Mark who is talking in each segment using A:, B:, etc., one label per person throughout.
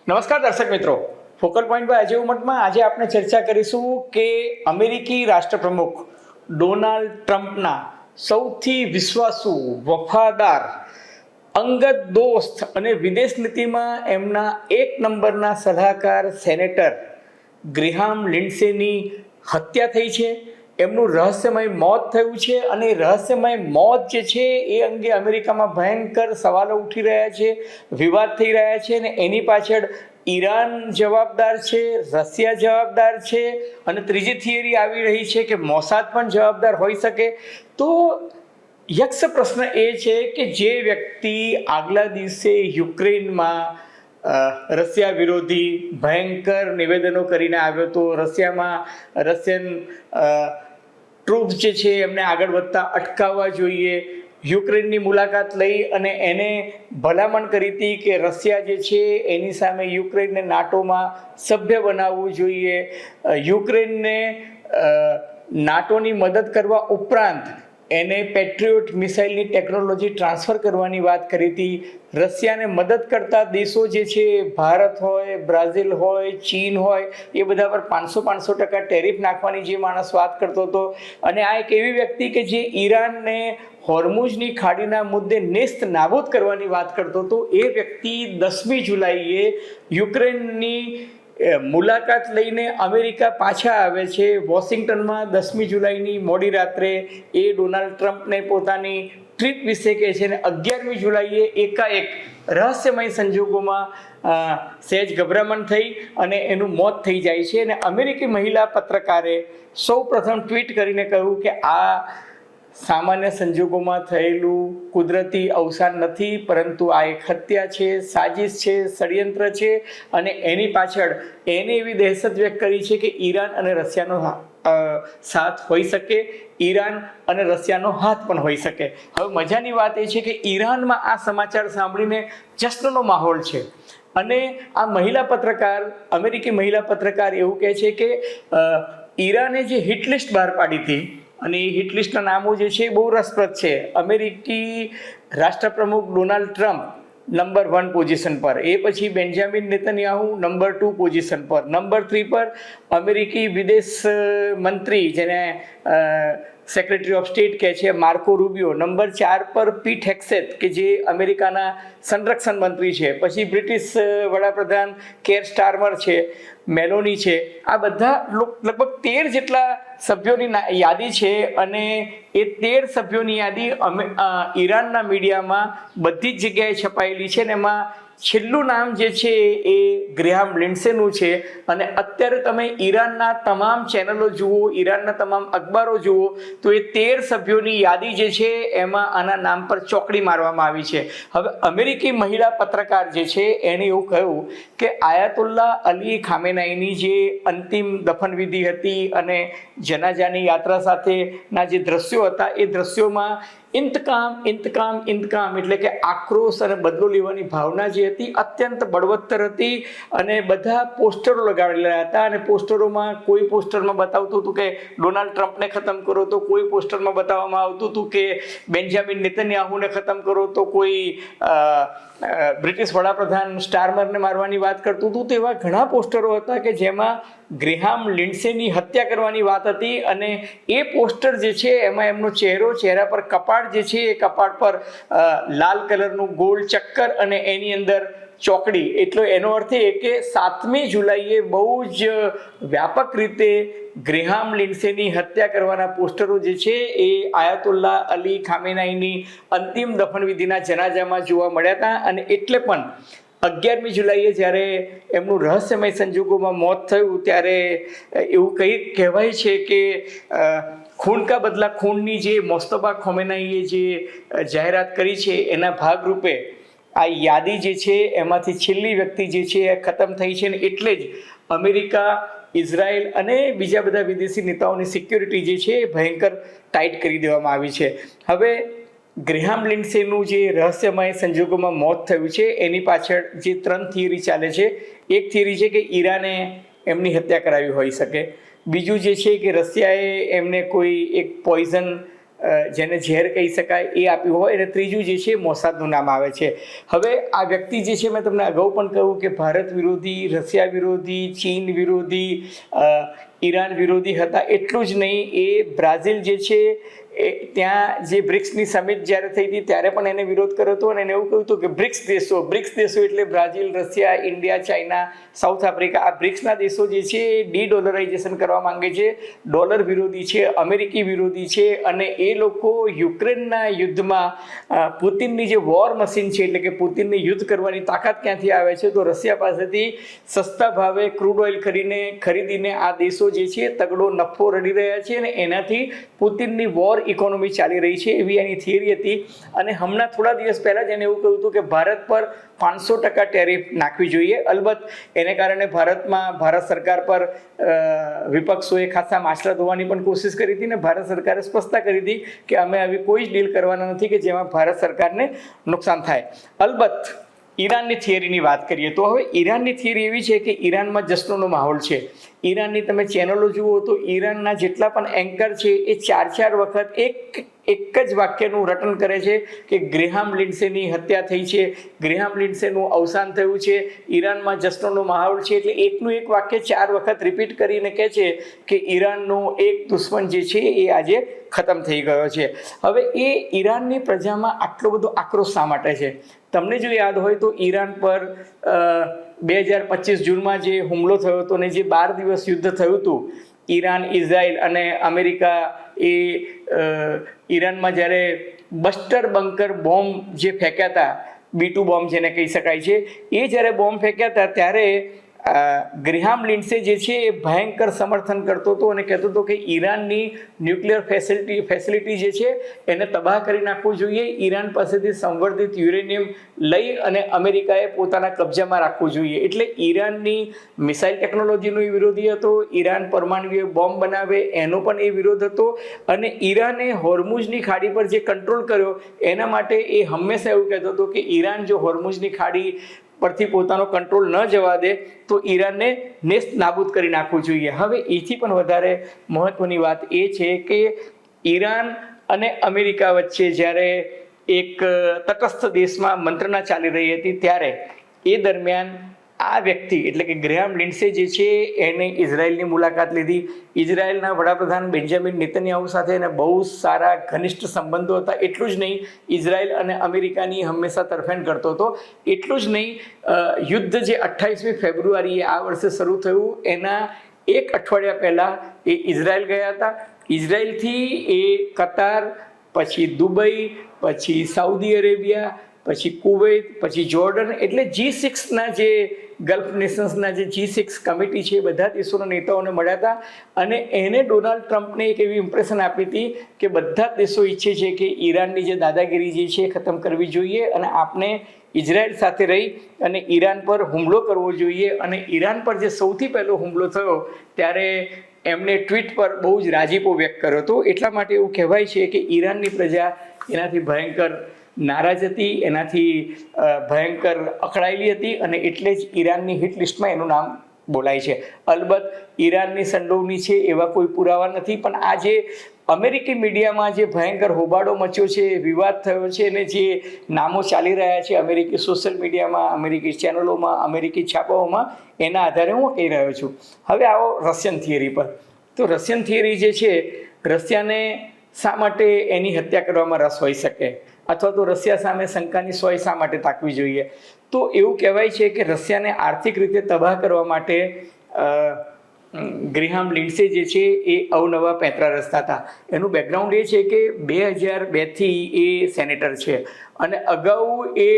A: નમસ્કાર દર્શક મિત્રો, ફોકલ પોઈન્ટ બાય અજય ઉમટમાં આજે આપણે ચર્ચા કરીશું કે અમેરિકી રાષ્ટ્રપ્રમુખ ડોનાલ્ડ ટ્રમ્પના સૌથી વિશ્વાસુ, વફાદાર, અંગત દોસ્ત અને વિદેશ નીતિમાં એમના એક નંબરના સલાહકાર સેનેટર ગ્રેહામ લિન્ડસેની હત્યા થઈ છે. એમનું રહસ્યમય મોત થયું છે અને રહસ્યમય મોત જે છે એ અંગે અમેરિકામાં ભયંકર સવાલો ઉઠી રહ્યા છે, વિવાદ થઈ રહ્યા છે અને એની પાછળ ઈરાન જવાબદાર છે, રશિયા જવાબદાર છે અને ત્રીજી થિયરી આવી રહી છે કે મોસાદ પણ જવાબદાર હોઈ શકે. તો યક્ષ પ્રશ્ન એ છે કે જે વ્યક્તિ આગલા દિવસે યુક્રેનમાં રશિયા વિરોધી ભયંકર નિવેદનો કરીને આવ્યો હતો, રશિયન ટ્રુપ્સ જે છે એમને આગળ વધતા અટકાવવા જોઈએ, યુક્રેનની મુલાકાત લઈ અને એને ભલામણ કરી હતી કે રશિયા જે છે એની સામે યુક્રેનને નાટોમાં સભ્ય બનાવવું જોઈએ, યુક્રેનને નાટોની મદદ કરવા ઉપરાંત એને પેટ્રિયોટ મિસાઇલની ટેકનોલોજી ટ્રાન્સફર કરવાની વાત કરી હતી. રશિયાને મદદ કરતા દેશો જે છે ભારત હોય, બ્રાઝિલ હોય, ચીન હોય, એ બધા પર 500% ટેરિફ નાખવાની જે માણસ વાત કરતો હતો. અને આ એક એવી વ્યક્તિ કે જે ઈરાનને હોર્મુઝની ખાડીના મુદ્દે નેસ્ત નાબૂદ કરવાની વાત કરતો હતો, એ વ્યક્તિ 10મી જુલાઈએ યુક્રેનની મુલાકાત લઈને અમેરિકા પાછા આવે છે. વોશિંગ્ટનમાં 10મી જુલાઈની મોડી રાત્રે એ ડોનાલ્ડ ટ્રમ્પને પોતાની ટ્રીપ વિશે કહે છે અને 11મી જુલાઈએ એકાએક રહસ્યમય સંજોગોમાં સહેજ ગભરામણ થઈ અને એનું મોત થઈ જાય છે. અને અમેરિકી મહિલા પત્રકારે સૌ પ્રથમ ટ્વીટ કરીને કહ્યું કે આ સામાન્ય સંજોગોમાં થયેલું કુદરતી અવસાન નથી, પરંતુ આ એક હત્યા છે, સાજિશ છે, ષડયંત્ર છે અને એની પાછળ એને એવી દહેશત વ્યક્ત કરી છે કે ઈરાન અને રશિયાનો સાથ હોઈ શકે, ઈરાન અને રશિયાનો હાથ પણ હોઈ શકે. હવે મજાની વાત એ છે કે ઈરાનમાં આ સમાચાર સાંભળીને જશ્નનો માહોલ છે અને આ મહિલા પત્રકાર, અમેરિકી મહિલા પત્રકાર એવું કહે છે કે ઈરાને જે હિટ લિસ્ટ બહાર પાડી હતી અને એ હિટ લિસ્ટના નામો જે છે બહુ રસપ્રદ છે. અમેરિકી રાષ્ટ્રપ્રમુખ ડોનાલ્ડ ટ્રમ્પ નંબર 1 પોઝિશન પર, એ પછી બેન્જામિન નેતન્યાહુ નંબર 2 પોઝિશન પર, નંબર 3 પર અમેરિકી વિદેશ મંત્રી જેને સેક્રેટરી ઓફ સ્ટેટ કહે છે માર્કો રૂબિયો, નંબર 4 પર પીટ હેક્સેથ કે જે અમેરિકાના સંરક્ષણ મંત્રી છે, પછી બ્રિટિશ વડાપ્રધાન કેર સ્ટારમર છે, મેલોની છે. આ બધા લગભગ 13 જેટલા સભ્યોની યાદી છે અને એ 13 સભ્યોની યાદી ઈરાનના મીડિયામાં બધી જ જગ્યાએ છપાયેલી છે અને એમાં છેલ્લું નામ જે છે એ ગ્રેહામ લિન્ડસેનું છે. અને અત્યારે તમે ઈરાનના તમામ ચેનલો જુઓ, ઈરાનના તમામ અખબારો જુઓ તો એ 13 સભ્યોની યાદી જે છે એમાં આના નામ પર ચોકડી મારવામાં આવી છે. હવે અમેરિકી મહિલા પત્રકાર જે છે એણે એવું કહ્યું કે આયાતુલ્લા અલી ખામેનાઈની જે અંતિમ દફનવિધિ હતી અને જનાજાની યાત્રા સાથેના જે દ્રશ્યો હતા એ દ્રશ્યોમાં ઇંતકામ એટલે કે આક્રોશ અને બદલો લેવાની ભાવના જે હતી અત્યંત બળવત્તર હતી. અને બધા પોસ્ટરો લગાવેલા હતા અને પોસ્ટરોમાં કોઈ પોસ્ટરમાં બતાવતું હતું કે ડોનાલ્ડ ટ્રમ્પને ખતમ કરો, તો કોઈ પોસ્ટરમાં બતાવવામાં આવતું હતું કે બેન્જામિન નેતન્યાહુને ખતમ કરો, તો કોઈ બ્રિટિશ વડાપ્રધાન સ્ટારમરને મારવાની વાત કરતું હતું. તેવા ઘણા પોસ્ટરો હતા કે જેમાં ગ્રેહામ લિન્ડસેની હત્યા કરવાની વાત હતી. અને એ પોસ્ટર જે છે એમાં એમનો ચહેરા પર કપાળ જે છે એ કપાળ પર લાલ કલરનું ગોળ ચક્કર અને એની અંદર ચોકડી. એટલો એનો અર્થ એ કે 7મી જુલાઈએ બહુ જ વ્યાપક રીતે ગ્રેહામ લિન્ડસેની હત્યા કરવાના પોસ્ટરો જે છે એ આયાતુલ્લા અલી ખામેનાઈની અંતિમ દફનવિધિના જનાજામાં જોવા મળ્યા હતા. અને એટલે પણ 11મી જુલાઈએ જ્યારે એમનું રહસ્યમય સંજોગોમાં મોત થયું ત્યારે એવું કહેવાય છે કે ખૂન કા બદલા ખૂનની જે મોસ્તફા ખોમેનાઈએ જે જાહેરાત કરી છે એના ભાગરૂપે આ યાદી જે છે એમાંથી છેલ્લી વ્યક્તિ જે છે એ ખતમ થઈ છે. ને એટલે જ અમેરિકા, ઇઝરાયલ અને બીજા બધા વિદેશી નેતાઓની સિક્યોરિટી જે છે એ ભયંકર ટાઈટ કરી દેવામાં આવી છે. હવે ગ્રેહામ લિન્ડસેનું જે રહસ્યમય સંજોગોમાં મોત થયું છે એની પાછળ જે 3 થિયરી ચાલે છે. એક થિયરી છે કે ઈરાને એમની હત્યા કરાવી હોઈ શકે, બીજું જે છે કે રશિયાએ એમને કોઈ એક પોઈઝન જેને ઝેર કહી શકાય એ આપ્યું હોય, અને ત્રીજું જે છે મોસાદનું નામ આવે છે. હવે આ વ્યક્તિ જે છે, મેં તમને અગાઉ પણ કહ્યું કે ભારત વિરોધી, રશિયા વિરોધી, ચીન વિરોધી, ઈરાન વિરોધી હતા. એટલું જ નહીં, એ બ્રાઝિલ જે છે એ ત્યાં જે બ્રિક્સની સમિટ જ્યારે થઈ હતી ત્યારે પણ એને વિરોધ કર્યો હતો, અને એને એવું કહ્યું હતું કે બ્રિક્સ દેશો એટલે Brazil, Russia, India, China, south Africa, આ બ્રિક્સના દેશો જે છે એ ડી-ડોલરાઇઝેશન કરવા માંગે છે, ડોલર વિરોધી છે, અમેરિકી વિરોધી છે, અને એ લોકો યુક્રેનના યુદ્ધમાં પુતિનની જે વોર મશીન છે, એટલે કે પુતિનને યુદ્ધ કરવાની તાકાત ક્યાંથી આવે છે, તો રશિયા પાસેથી સસ્તા ભાવે ક્રૂડ ઓઇલ ખરીદીને આ દેશો જે છે તગડો નફો રડી રહ્યા છે, અને એનાથી પુતિનની વોર ઇકોનોમી ચાલી રહી છે, એવી એની થિયરી હતી. અને હમણાં થોડા દિવસ પહેલાં જ એને એવું કહ્યું હતું કે ભારત પર 500% ટેરિફ નાખવી જોઈએ. અલબત્ત એને કારણે ભારત સરકાર પર વિપક્ષોએ ખાસા માછલા ધોવાની પણ કોશિશ કરી હતી, ને ભારત સરકારે સ્પષ્ટતા કરી હતી કે અમે આવી કોઈ જ ડીલ કરવાના નથી કે જેમાં ભારત સરકારને નુકસાન થાય. અલબત્ત ઈરાનની થિયરીની વાત કરીએ તો હવે ઈરાનની થિયરી એવી છે કે ઈરાનમાં જશ્નનો માહોલ છે. ઈરાનની તમે ચેનલો જુઓ તો ઈરાનના જેટલા પણ એન્કર છે એ 4 વખત એક જ વાક્યનું રટન કરે છે કે ગ્રેહામ લિન્ડસેની હત્યા થઈ છે, ગ્રેહામ લિન્ડસેનું અવસાન થયું છે, ઈરાનમાં જશ્નનો માહોલ છે. એટલે એકનું એક વાક્ય 4 વખત રિપીટ કરીને કહે છે કે ઈરાનનો એક દુશ્મન જે છે એ આજે ખતમ થઈ ગયો છે. હવે એ ઈરાનની પ્રજામાં આટલો બધો આક્રોશ શા માટે છે? તમને જો યાદ હોય તો ઈરાન પર 2025 જૂનમાં જે હુમલો થયો હતો ને જે 12 દિવસ યુદ્ધ થયું હતું, ઈરાન, ઇઝરાયલ અને અમેરિકા એ ઈરાનમાં જ્યારે બસ્ટર બંકર બોમ્બ જે ફેંક્યા હતા, B2 બોમ્બ જેને કહી શકાય છે, એ જ્યારે બોમ્બ ફેંક્યા હતા ત્યારે ગ્રેહામ લિન્ડસે જે છે એ ભયંકર સમર્થન કરતો હતો અને કહેતો હતો કે ઈરાનની ન્યુક્લિયર ફેસિલિટી જે છે એને તબાહ કરી નાખવું જોઈએ, ઈરાન પાસેથી સંવર્ધિત યુરેનિયમ લઈ અને અમેરિકાએ પોતાના કબજામાં રાખવું જોઈએ. એટલે ઈરાનની મિસાઇલ ટેકનોલોજીનો એ વિરોધી હતો, ઈરાન પરમાણુ બોમ્બ બનાવે એનો પણ એ વિરોધ હતો, અને ઈરાને હોર્મુઝની ખાડી પર જે કંટ્રોલ કર્યો એના માટે એ હંમેશા એવું કહેતો હતો કે ઈરાન જો હોર્મુઝની ખાડી પરથી પોતાનો કંટ્રોલ ન જવા દે તો ઈરાનને નેસ્ત નાબૂદ કરી નાખવું જોઈએ. હવે એથી પણ વધારે મહત્વની વાત એ છે કે ઈરાન અને અમેરિકા વચ્ચે જ્યારે એક તટસ્થ દેશમાં મંત્રણા ચાલી રહી હતી ત્યારે એ દરમિયાન આ વ્યક્તિ એટલે કે ગ્રેહામ લિન્ડસે જે છે એને ઇઝરાયલની મુલાકાત લીધી. ઇઝરાયલના વડાપ્રધાન બેન્જામિન નેતન્યાહુ સાથે એને બહુ સારા ઘનિષ્ઠ સંબંધો હતા. એટલું જ નહીં, ઇઝરાયલ અને અમેરિકાની હંમેશા તરફેણ કરતો હતો. એટલું જ નહીં, યુદ્ધ જે 28મી ફેબ્રુઆરીએ આ વર્ષે શરૂ થયું એના એક અઠવાડિયા પહેલાં એ ઇઝરાયલ ગયા હતા. ઇઝરાયલથી એ કતાર, પછી દુબઈ, પછી સાઉદી અરેબિયા, પછી કુવૈત, પછી જોર્ડન, એટલે G6ના જે ગલ્ફ નેશન્સના જે G6 કમિટી છે બધા દેશોના નેતાઓને મળ્યા હતા, અને એને ડોનાલ્ડ ટ્રમ્પને એક એવી ઇમ્પ્રેશન આપી હતી કે બધા જ દેશો ઈચ્છે છે કે ઈરાનની જે દાદાગીરી જે છે ખતમ કરવી જોઈએ, અને આપણે ઇઝરાયલ સાથે રહી અને ઈરાન પર હુમલો કરવો જોઈએ. અને ઈરાન પર જે સૌથી પહેલો હુમલો થયો ત્યારે એમણે ટ્વીટ પર બહુ જ રાજીપો વ્યક્ત કર્યો હતો. એટલા માટે એવું કહેવાય છે કે ઈરાનની પ્રજા એનાથી ભયંકર નારાજ હતી, એનાથી ભયંકર અકળાયેલી હતી, અને એટલે જ ઈરાનની હિટ લિસ્ટમાં એનું નામ બોલાય છે. અલબત્ત ઈરાનની સંડોવણી છે એવા કોઈ પુરાવા નથી, પણ આ જે અમેરિકી મીડિયામાં જે ભયંકર હોબાળો મચ્યો છે, વિવાદ થયો છે, અને જે નામો ચાલી રહ્યા છે અમેરિકી સોશિયલ મીડિયામાં, અમેરિકી ચેનલોમાં, અમેરિકી છાપાઓમાં, એના આધારે હું કહી રહ્યો છું. હવે આવો રશિયન થિયરી પર. તો રશિયન થિયરી જે છે, રશિયાને શા માટે એની હત્યા કરવામાં રસ હોઈ શકે, અથવા તો રશિયા સામે શંકાની સોય શા માટે તાકવી જોઈએ? તો એવું કહેવાય છે કે રશિયાને આર્થિક રીતે તબાહ કરવા માટે ગ્રેહામ લિન્ડસે જે છે એ અવનવા પેંતરા રચતા હતા. એનું બેકગ્રાઉન્ડ એ છે કે 2002થી એ સેનેટર છે, અને અગાઉ એ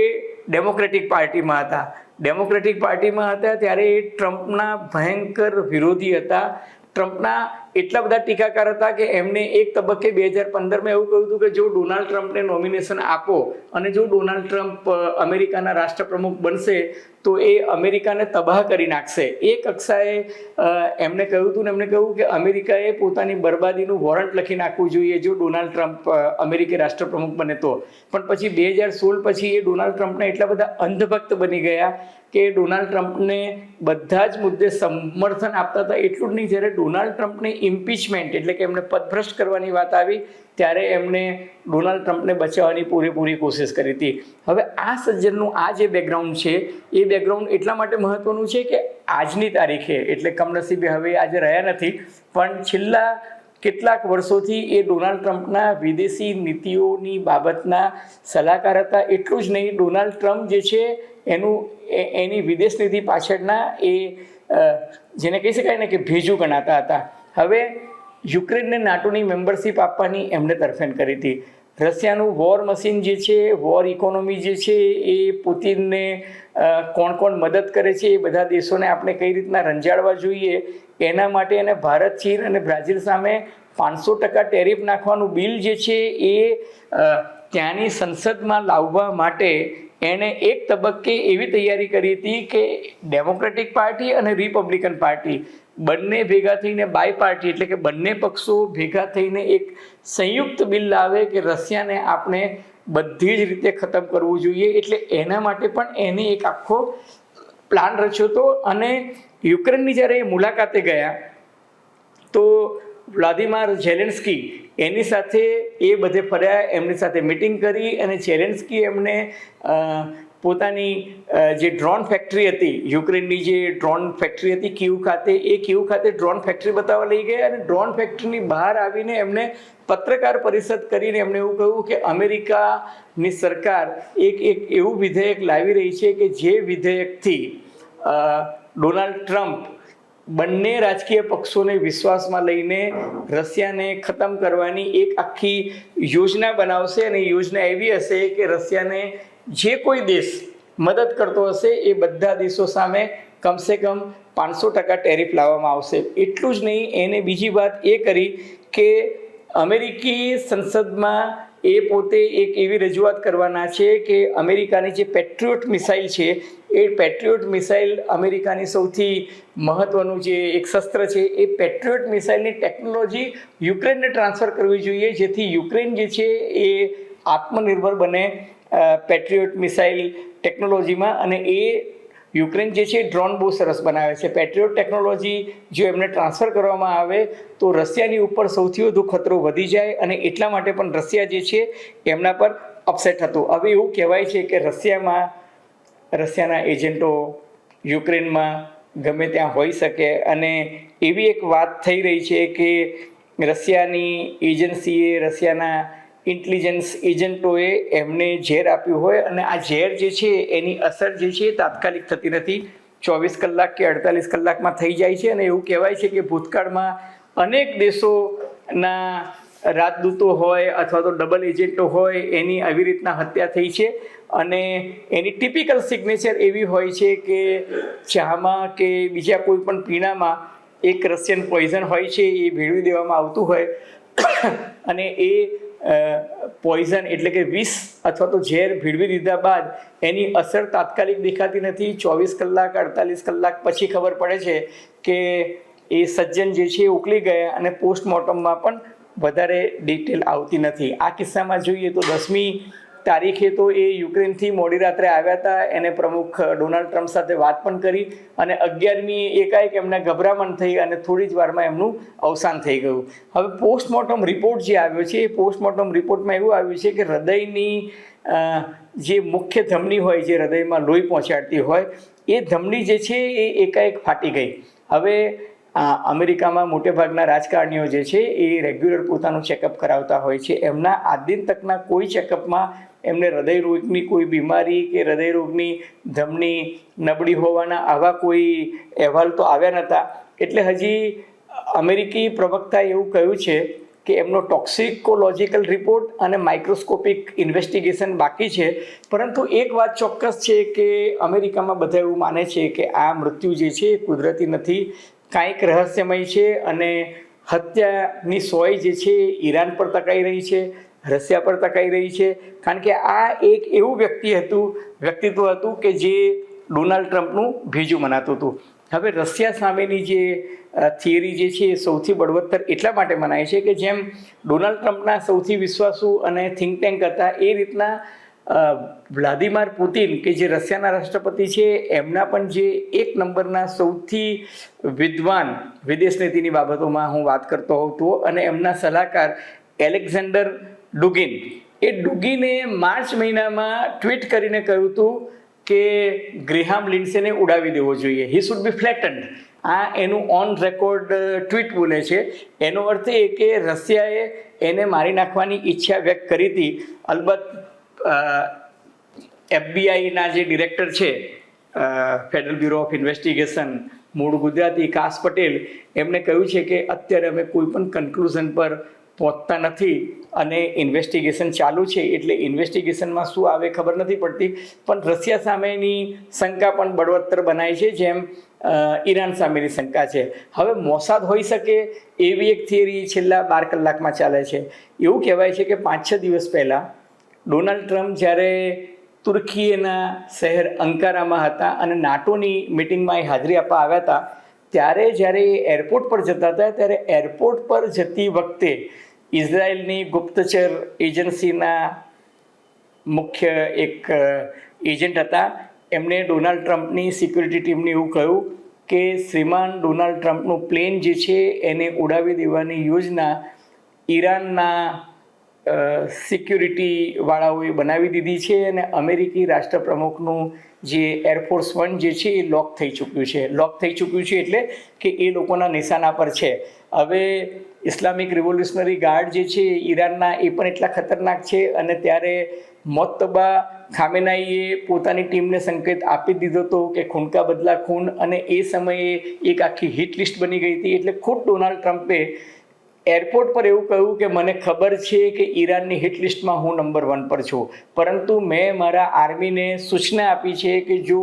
A: ડેમોક્રેટિક પાર્ટીમાં હતા. ત્યારે એ ટ્રમ્પના ભયંકર વિરોધી હતા. ટ્રમ્પના એટલા બધા ટીકાકાર હતા કે એમને એક તબક્કે 2015માં એવું કહ્યું હતું કે જો ડોનાલ્ડ ટ્રમ્પને નોમિનેશન આપો અને જો ડોનાલ્ડ ટ્રમ્પ અમેરિકાના રાષ્ટ્રપ્રમુખ બનશે તો એ અમેરિકાને તબાહ કરી નાખશે. એ કક્ષાએ એમને કહ્યું હતું, ને એમને કહ્યું કે અમેરિકાએ પોતાની બરબાદીનું વોરંટ લખી નાખવું જોઈએ જો ડોનાલ્ડ ટ્રમ્પ અમેરિકી રાષ્ટ્રપ્રમુખ બને તો. પણ પછી 2016 પછી એ ડોનાલ્ડ ટ્રમ્પના એટલા બધા અંધભક્ત બની ગયા કે ડોનાલ્ડ ટ્રમ્પને બધા જ મુદ્દે સમર્થન આપતા હતા. એટલું જ નહીં, જ્યારે ડોનાલ્ડ ટ્રમ્પને ઇમ્પીચમેન્ટ એટલે કે એમને પદભ્રષ્ટ કરવાની વાત આવી ત્યારે એમણે ડોનાલ્ડ ટ્રમ્પને બચાવવાની પૂરેપૂરી કોશિશ કરી હતી. હવે આ સજ્જનનું આ જે બેકગ્રાઉન્ડ છે એ બેકગ્રાઉન્ડ એટલા માટે મહત્ત્વનું છે કે આજની તારીખે, એટલે કમનસીબે હવે આજે રહ્યા નથી, પણ છેલ્લા કેટલાક વર્ષોથી એ ડોનાલ્ડ ટ્રમ્પના વિદેશી નીતિઓની બાબતના સલાહકાર હતા. એટલું જ નહીં, ડોનાલ્ડ ટ્રમ્પ જે છે એની વિદેશ નીતિ પાછળના એ જેને કહી શકાય ને કે ભેજુ ગણાતા હતા. હવે યુક્રેનને નાટોની મેમ્બરશિપ આપવાની એમણે તરફેણ કરી હતી. રશિયાનું વોર મશીન જે છે, વોર ઇકોનોમી જે છે, એ પુતિનને કોણ કોણ મદદ કરે છે એ બધા દેશોને આપણે કઈ રીતના રંજાડવા જોઈએ એના માટે એને ભારત, ચીન અને બ્રાઝિલ સામે 500% ટેરિફ નાખવાનું બિલ જે છે એ ત્યાંની સંસદમાં લાવવા માટે એણે એક તબક્કે એવી તૈયારી કરી હતી કે ડેમોક્રેટિક પાર્ટી અને રિપબ્લિકન પાર્ટી બંને ભેગા થઈને બાય પાર્ટી, એટલે કે બંને પક્ષો ભેગા થઈને એક સંયુક્ત બિલ લાવે કે રશિયાને આપણે બધી જ રીતે ખતમ કરવું જોઈએ. એટલે એના માટે પણ એને એક આખો પ્લાન રચ્યો હતો. અને યુક્રેનની જ્યારે એ મુલાકાતે ગયા તો વ્લાદિમીર ઝેલેન્સ્કી એની સાથે એ બધે ફર્યા, એમની સાથે મિટિંગ કરી, અને ઝેલેન્સ્કી એમને પોતાની જે ડ્રોન ફેક્ટરી હતી, યુક્રેનની જે ડ્રોન ફેક્ટરી હતી કીવ ખાતે, એ કીવ ખાતે ડ્રોન ફેક્ટરી બતાવવા લઈ ગયા. અને ડ્રોન ફેક્ટરીની બહાર આવીને એમને પત્રકાર પરિષદ કરીને એમણે એવું કહ્યું કે અમેરિકાની સરકાર એક એવું વિધેયક લાવી રહી છે કે જે વિધેયકથી ડોનાલ્ડ ટ્રમ્પ બંને રાજકીય પક્ષોને વિશ્વાસમાં લઈને રશિયાને ખતમ કરવાની એક આખી યોજના બનાવશે. અને યોજના એવી હશે કે રશિયાને જે કોઈ દેશ મદદ કરતો હશે એ બધા દેશો સામે કમસે કમ 500% ટેરિફ લાવવામાં આવશે. એટલું જ નહીં, એને બીજી વાત એ કરી કે અમેરિકી સંસદમાં એ પોતે એક એવી રજૂઆત કરવાના છે કે અમેરિકાની જે પેટ્રિયોટ મિસાઇલ છે એ પેટ્રિયોટ મિસાઇલ અમેરિકાની સૌથી મહત્ત્વનું જે એક શસ્ત્ર છે એ પેટ્રિયોટ મિસાઇલની ટેકનોલોજી યુક્રેનને ટ્રાન્સફર કરવી જોઈએ, જેથી યુક્રેન જે છે એ આત્મનિર્ભર બને પેટ્રિયોટ મિસાઇલ ટેકનોલોજીમાં. અને એ યુક્રેન જે છે ડ્રોન બહુ સરસ બનાવે છે. પેટ્રિયોટ ટેકનોલોજી જો એમને ટ્રાન્સફર કરવામાં આવે તો રશિયાની ઉપર સૌથી વધુ ખતરો વધી જાય, અને એટલા માટે પણ રશિયા જે છે એમના પર અપસેટ હતું. હવે એવું કહેવાય છે કે રશિયાના એજન્ટો યુક્રેનમાં ગમે ત્યાં હોઈ શકે, અને એવી એક વાત થઈ રહી છે કે રશિયાની એજન્સીએ, રશિયાના ઇન્ટેલિજન્સ એજન્ટોએ એમને ઝેર આપ્યું હોય, અને આ ઝેર જે છે એની અસર જે છે તાત્કાલિક થતી નથી, 24 કલાક કે 48 કલાકમાં થઈ જાય છે. અને એવું કહેવાય છે કે ભૂતકાળમાં અનેક દેશોના રાજદૂતો હોય અથવા તો ડબલ એજન્ટો હોય એની આવી રીતના હત્યા થઈ છે. અને એની ટિપિકલ સિગ્નેચર એવી હોય છે કે ચામાં કે બીજા કોઈ પણ પીણામાં એક રશિયન પોઈઝન હોય છે, એ ભેળવી દેવામાં આવતું હોય, અને એ પોઈઝન એટલે કે વિષ અથવા તો ઝેર ભેળવી દીધા બાદ એની અસર તાત્કાલિક દેખાતી નથી. 24 કલાક 48 કલાક પછી ખબર પડે છે કે એ સજ્જન જે છે ઉકલી ગયા, અને પોસ્ટમોર્ટમમાં પણ વધારે ડિટેલ આવતી નથી. આ કિસ્સામાં જોઈએ તો 10મી તારીખે તો એ યુક્રેનથી મોડી રાત્રે આવ્યા હતા, એને પ્રમુખ ડોનાલ્ડ ટ્રમ્પ સાથે વાત પણ કરી, અને 11મી એકાએક એમને ગભરામણ થઈ અને થોડી જ વારમાં એમનું અવસાન થઈ ગયું. હવે પોસ્ટમોર્ટમ રિપોર્ટ જે આવ્યો છે એ પોસ્ટમોર્ટમ રિપોર્ટમાં એવું આવ્યું છે કે હૃદયની જે મુખ્ય ધમની હોય, જે હૃદયમાં લોહી પહોંચાડતી હોય, એ ધમની જે છે એ એકાએક ફાટી ગઈ. હવે અમેરિકામાં મોટેભાગના રાજકારણીઓ જે છે એ રેગ્યુલર પોતાનું ચેકઅપ કરાવતા હોય છે. એમના આદિન તકના કોઈ ચેકઅપમાં એમને હૃદયરોગની કોઈ બીમારી કે હૃદયરોગની ધમની નબળી હોવાના આવા કોઈ અહેવાલ તો આવ્યા નહોતા. એટલે હજી અમેરિકી પ્રવક્તાએ એવું કહ્યું છે કે એમનો ટોક્સિકોલોજીકલ રિપોર્ટ અને માઇક્રોસ્કોપિક ઇન્વેસ્ટિગેશન બાકી છે. પરંતુ એક વાત ચોક્કસ છે કે અમેરિકામાં બધા એવું માને છે કે આ મૃત્યુ જે છે એ કુદરતી નથી, કાંઈક રહસ્યમય છે, અને હત્યાની સોય જે છે એ ઈરાન પર તકાઈ રહી છે, રશિયા પર તકાઈ રહી છે. કારણ કે આ એક એવું વ્યક્તિત્વ હતું કે જે ડોનાલ્ડ ટ્રમ્પનું ભેજું મનાતું હતું. હવે રશિયા સામેની જે થિયરી જે છે એ સૌથી બળવત્તર એટલા માટે મનાય છે કે જેમ ડોનાલ્ડ ટ્રમ્પના સૌથી વિશ્વાસુ અને થિંક ટેન્ક હતા, એ રીતના વ્લાદિમીર પુતિન કે જે રશિયાના રાષ્ટ્રપતિ છે એમના પણ જે એક નંબરના સૌથી વિદ્વાન વિદેશ નીતિની બાબતોમાં હું વાત કરતો હોઉં તો, અને એમના સલાહકાર એલેક્ઝાન્ડર ડુગિન, એ ડુગિને માર્ચ મહિનામાં ટ્વીટ કરીને કહ્યું હતું કે ગ્રેહામ લિન્ડસેને ઉડાવી દેવો જોઈએ, હી શુડ બી ફ્લેટન્ડ. આ એનું ઓન રેકોર્ડ ટ્વીટ બોલે છે. એનો અર્થ એ કે રશિયાએ એને મારી નાખવાની ઈચ્છા વ્યક્ત કરી હતી. અલબત્ત FBI જે ડિરેક્ટર છે, ફેડરલ બ્યુરો ઓફ ઇન્વેસ્ટિગેશન, મૂળ ગુજરાતી, કાસ પટેલ, એમણે કહ્યું છે કે અત્યારે અમે કોઈ પણ કન્ક્લુઝન પર પહોંચતા નથી અને ઇન્વેસ્ટિગેશન ચાલુ છે, એટલે ઇન્વેસ્ટિગેશનમાં શું આવે ખબર નથી પડતી. પણ રશિયા સામેની શંકા પણ બળવત્તર બનાવી છે, જેમ ઈરાન સામેની શંકા છે. હવે મોસાદ હોઈ શકે એવી એક થિયરી છેલ્લા 12 કલાકમાં ચાલે છે. એવું કહેવાય છે કે 5-6 દિવસ પહેલાં ડોનાલ્ડ ટ્રમ્પ જ્યારે તુર્કીના શહેર અંકારામાં હતા અને નાટોની મિટિંગમાં એ હાજરી આપવા આવ્યા હતા, ત્યારે જ્યારે એ એરપોર્ટ પર જતા હતા, ત્યારે એરપોર્ટ પર જતી વખતે ઇઝરાયલની ગુપ્તચર એજન્સીના મુખ્ય એક એજન્ટ હતા, એમણે ડોનાલ્ડ ટ્રમ્પની સિક્યુરિટી ટીમને એવું કહ્યું કે શ્રીમાન ડોનાલ્ડ ટ્રમ્પનું પ્લેન જે છે એને ઉડાવી દેવાની યોજના ઈરાનના સિક્યુરિટીવાળાઓએ બનાવી દીધી છે અને અમેરિકી રાષ્ટ્રપ્રમુખનું જે એરફોર્સ 1 જે છે એ લોક થઈ ચૂક્યું છે એટલે કે એ લોકોના નિશાના પર છે. હવે ઇસ્લામિક રિવોલ્યુશનરી ગાર્ડ જે છે ઈરાનના, એ પણ એટલા ખતરનાક છે અને ત્યારે મોત્તબા ખામેનાઈએ પોતાની ટીમને સંકેત આપી દીધો હતો કે ખૂન કા બદલા ખૂન, અને એ સમયે એક આખી હિટ લિસ્ટ બની ગઈ હતી. એટલે ખુદ ડોનાલ્ડ ટ્રમ્પે એરપોર્ટ પર એવું કહ્યું કે મને ખબર છે કે ઈરાનની હિટ લિસ્ટમાં હું નંબર 1 પર છું, પરંતુ મેં મારા આર્મીને સૂચના આપી છે કે જો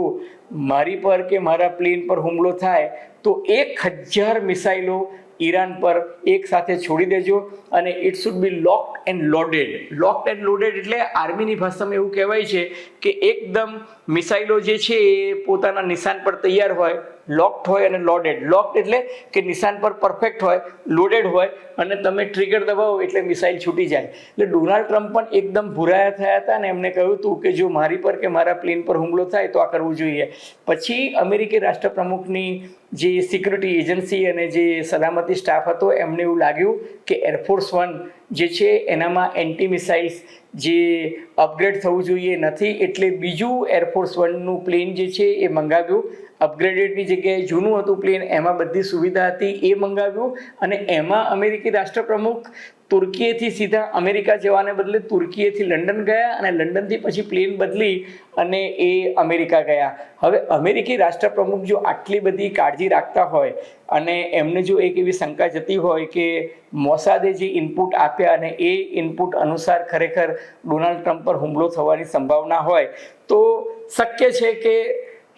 A: મારી પર કે મારા પ્લેન પર હુમલો થાય તો 1000 મિસાઇલો ઈરાન પર એક સાથે છોડી દેજો અને it should be logged and loaded. Logged and loaded એટલે આર્મીની ભાષામાં એવું કહેવાય છે કે એકદમ મિસાઇલો જે છે એ પોતાના નિશાન પર તૈયાર હોય, લોક્ડ હોય અને લોડેડ. લોક્ડ એટલે કે નિશાન પર પરફેક્ટ હોય, લોડેડ હોય અને તમે ટ્રિગર દબાવો એટલે મિસાઇલ છૂટી જાય. એટલે ડોનાલ્ડ ટ્રમ્પ પણ એકદમ ભૂરાયા થયા હતા અને એમને કહ્યું હતું કે જો મારી પર કે મારા પ્લેન પર હુમલો થાય તો આ કરવું જોઈએ. પછી અમેરિકી રાષ્ટ્રપ્રમુખની જે સિક્યુરિટી એજન્સી અને જે સલામતી સ્ટાફ હતો, એમને એવું લાગ્યું કે એરફોર્સ 1 જે છે એનામાં એન્ટી મિસાઇલ્સ જે અપગ્રેડ થવું જોઈએ નથી, એટલે બીજું એરફોર્સ 1નું પ્લેન જે છે એ મંગાવ્યું. અપગ્રેડેડની જગ્યાએ જૂનું હતું પ્લેન, એમાં બધી સુવિધા હતી, એ મંગાવ્યું અને એમાં અમેરિકી રાષ્ટ્રપ્રમુખ તુર્કીએથી સીધા અમેરિકા જવાને બદલે તુર્કીએથી લંડન ગયા અને લંડનથી પછી પ્લેન બદલી અને એ અમેરિકા ગયા. હવે અમેરિકી રાષ્ટ્રપ્રમુખ જો આટલી બધી કાળજી રાખતા હોય અને એમને જો એક એવી શંકા જતી હોય કે મોસાદે જે ઇનપુટ આપ્યા અને એ ઇનપુટ અનુસાર ખરેખર ડોનાલ્ડ ટ્રમ્પ પર હુમલો થવાની સંભાવના હોય, તો શક્ય છે કે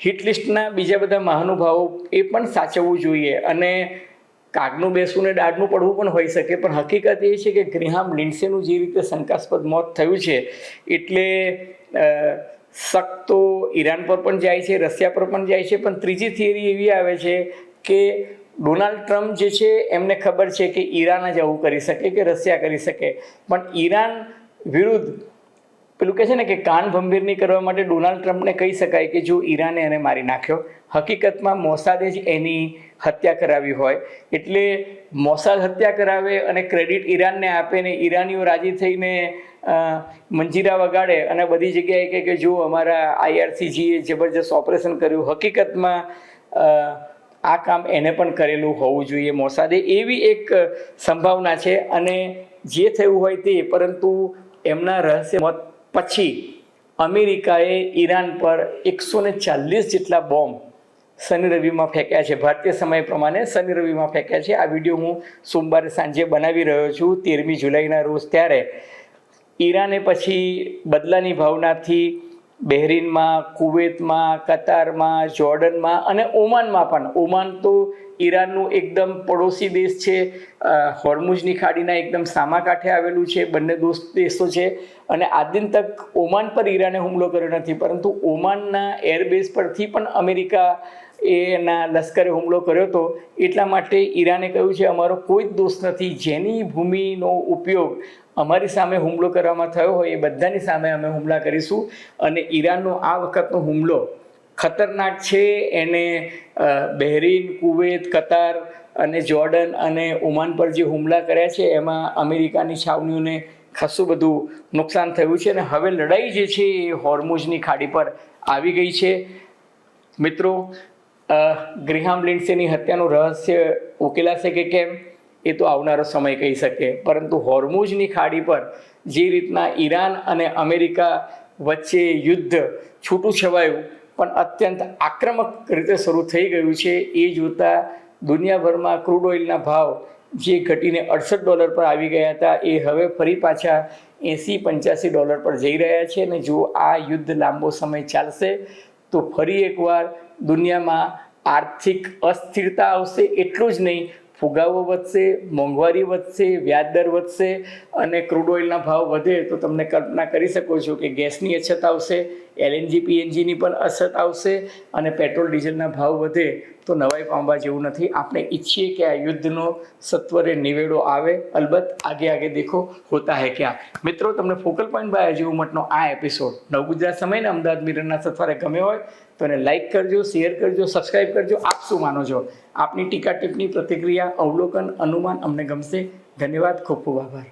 A: હિટ લિસ્ટના બીજા બધા મહાનુભાવો એ પણ સાચવવું જોઈએ અને કાગનું બેસવું ને દાઢનું પડવું પણ હોઈ શકે. પણ હકીકત એ છે કે ગ્રેહામ લિન્ડસેનું જે રીતે શંકાસ્પદ મોત થયું છે એટલે શક તો ઈરાન પર પણ જાય છે, રશિયા પર પણ જાય છે. પણ ત્રીજી થિયરી એવી આવે છે કે ડોનાલ્ડ ટ્રમ્પ જે છે એમને ખબર છે કે ઈરાન જ આવું કરી શકે કે રશિયા કરી શકે, પણ ઈરાન વિરુદ્ધ પેલું કહે છે ને કે કાન ભંભીરની કરવા માટે ડોનાલ્ડ ટ્રમ્પને કહી શકાય કે જો ઈરાને એને મારી નાખ્યો, હકીકતમાં મોસાદે જ એની હત્યા કરાવી હોય. એટલે મોસાદ હત્યા કરાવે અને ક્રેડિટ ઈરાનને આપે ને ઈરાનીઓ રાજી થઈને મંજીરા વગાડે અને બધી જગ્યાએ કહે કે જો અમારા IRCGએ જબરજસ્ત ઓપરેશન કર્યું. હકીકતમાં આ કામ એને પણ કરેલું હોવું જોઈએ મોસાદે, એવી એક સંભાવના છે. અને જે થયું હોય તે, પરંતુ એમના રહસ્ય મોત પછી અમેરિકાએ ઈરાન પર 140 જેટલા બોમ્બ શનિ રવિમાં ફેંક્યા છે. ભારતીય સમય પ્રમાણે શનિ રવિમાં ફેંક્યા છે. આ વિડીયો હું સોમવારે સાંજે બનાવી રહ્યો છું 13મી જુલાઈના રોજ. ત્યારે ઈરાને પછી બદલાની ભાવનાથી બહેરીનમાં, કુવેતમાં, કતારમાં, જોર્ડનમાં અને ઓમાનમાં પણ, ઓમાન તો ઈરાનનું એકદમ પડોશી દેશ છે, હોર્મુઝની ખાડીના એકદમ સામા કાંઠે આવેલું છે, બંને દોસ્ત દેશો છે. અને આજ દિન તક ઓમાન પર ઈરાને હુમલો કર્યો નથી, પરંતુ ઓમાનના એરબેઝ પરથી પણ અમેરિકા એના લશ્કરે હુમલો કર્યો હતો. એટલા માટે ઈરાને કહ્યું છે અમારો કોઈ જ દોષ નથી, જેની ભૂમિનો ઉપયોગ અમારી સામે હુમલો કરવામાં થયો હોય એ બધાની સામે અમે હુમલા કરીશું. અને ઈરાનનો આ વખતનો હુમલો ખતરનાક છે. એને બહેરીન, કુવેત, કતાર અને જોર્ડન અને ઓમાન પર જે હુમલા કર્યા છે એમાં અમેરિકાની છાવણીઓને ખાસું બધું નુકસાન થયું છે અને હવે લડાઈ જે છે એ હોર્મુઝની ખાડી પર આવી ગઈ છે. મિત્રો, ગ્રેહામ લિન્ડસેની હત્યાનું રહસ્ય ઉકેલાશે કે કેમ એ તો આવનારો સમય કહી શકે, પરંતુ હોર્મુઝની ખાડી પર જે રીતના ઈરાન અને અમેરિકા વચ્ચે યુદ્ધ છૂટું છવાયું પણ અત્યંત આક્રમક રીતે શરૂ થઈ ગયું છે, એ જોતાં દુનિયાભરમાં ક્રૂડ ઓઇલના ભાવ જે ઘટીને $68 પર આવી ગયા હતા એ હવે ફરી પાછા $80-85 પર જઈ રહ્યા છે. અને જો આ યુદ્ધ લાંબો સમય ચાલશે તો ફરી એકવાર દુનિયામાં આર્થિક અસ્થિરતા આવશે. એટલું જ નહીં, ફુગાવો વધશે, મોંઘવારી વધશે, વ્યાજદર વધશે અને ક્રૂડ ઓઇલના ભાવ વધે તો તમને કલ્પના કરી શકો છો કે ગેસની અછત આવશે, LNG PNGની પણ અછત આવશે અને પેટ્રોલ ડીઝલના ભાવ વધે તો નવાઈ પામવા જેવું નથી. આપણે ઈચ્છીએ કે આ યુદ્ધનો સત્વરે નિવેડો આવે. અલબત્ત આગે દેખો હોતા હૈ ક્યાં. મિત્રો, તમને ફોકલ પોઈન્ટ બાય અજય ઉમટનો આ એપિસોડ નવ ગુજરાત સમયના અમદાવાદ મિરરના સથવારે ગમ્યો હોય તો એને લાઇક કરજો, શેર કરજો, સબસ્ક્રાઈબ કરજો. આપ શું માનો છો? આપની ટીકા ટિપ્પણી, પ્રતિક્રિયા, અવલોકન, અનુમાન અમને ગમશે. ધન્યવાદ, ખૂબ ખૂબ આભાર.